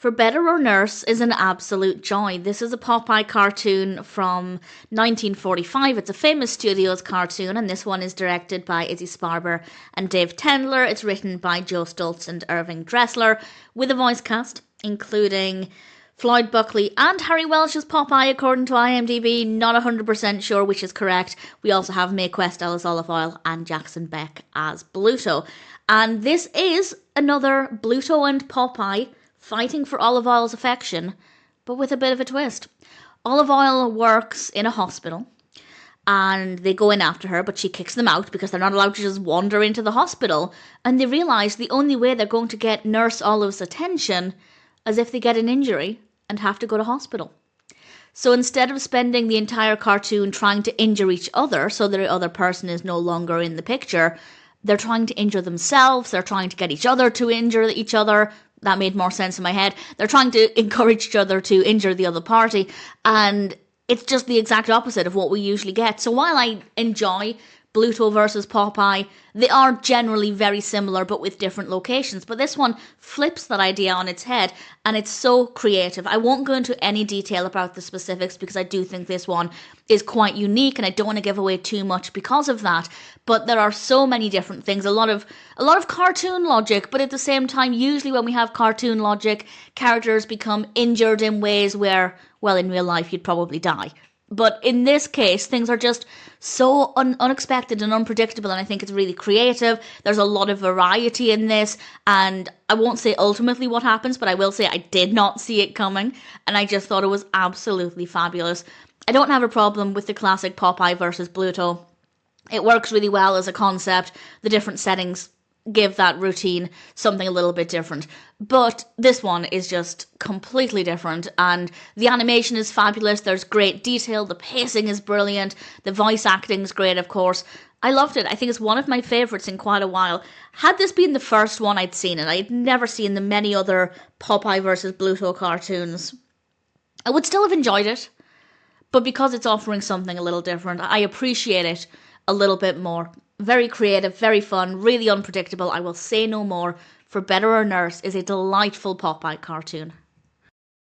For Better or Nurse is an absolute joy. This is a Popeye cartoon from 1945. It's a Famous Studios cartoon, and this one is directed by Izzy Sparber and Dave Tendlar. It's written by Joe Stultz and Irving Dressler, with a voice cast including Floyd, Buckley, and Harry Welch as Popeye, according to IMDb. Not 100% sure which is correct. We also have Mae Questel as Olive Oyl and Jackson Beck as Bluto. And this is another Bluto and Popeye fighting for Olive Oyl's affection, but with a bit of a twist. Olive Oyl works in a hospital, and they go in after her, but she kicks them out because they're not allowed to just wander into the hospital, and they realise the only way they're going to get Nurse Olive's attention is if they get an injury and have to go to hospital. So instead of spending the entire cartoon trying to injure each other so that the other person is no longer in the picture, they're trying to injure themselves, they're trying to get each other to injure each other. That made more sense in my head. They're trying to encourage each other to injure the other party, and it's just the exact opposite of what we usually get. So while I enjoy Bluto versus Popeye, they are generally very similar but with different locations. But this one flips that idea on its head, and it's so creative. I won't go into any detail about the specifics because I do think this one is quite unique, and I don't want to give away too much because of that. But there are so many different things, a lot of cartoon logic, but at the same time, usually when we have cartoon logic, characters become injured in ways where, well, in real life you'd probably die. But in this case, things are just so unexpected and unpredictable, and I think it's really creative. There's a lot of variety in this, and I won't say ultimately what happens, but I will say I did not see it coming, and I just thought it was absolutely fabulous. I don't have a problem with the classic Popeye versus Bluto. It works really well as a concept. The different settings give that routine something a little bit different. But this one is just completely different, and the animation is fabulous. There's great detail, the pacing is brilliant, the voice acting is great, of course. I loved it. I think it's one of my favourites in quite a while. Had this been the first one I'd seen, and I'd never seen the many other Popeye versus Bluto cartoons, I would still have enjoyed it. But because it's offering something a little different, I appreciate it a little bit more. Very creative, very fun, really unpredictable. I will say no more. For Better or Nurse is a delightful Popeye cartoon.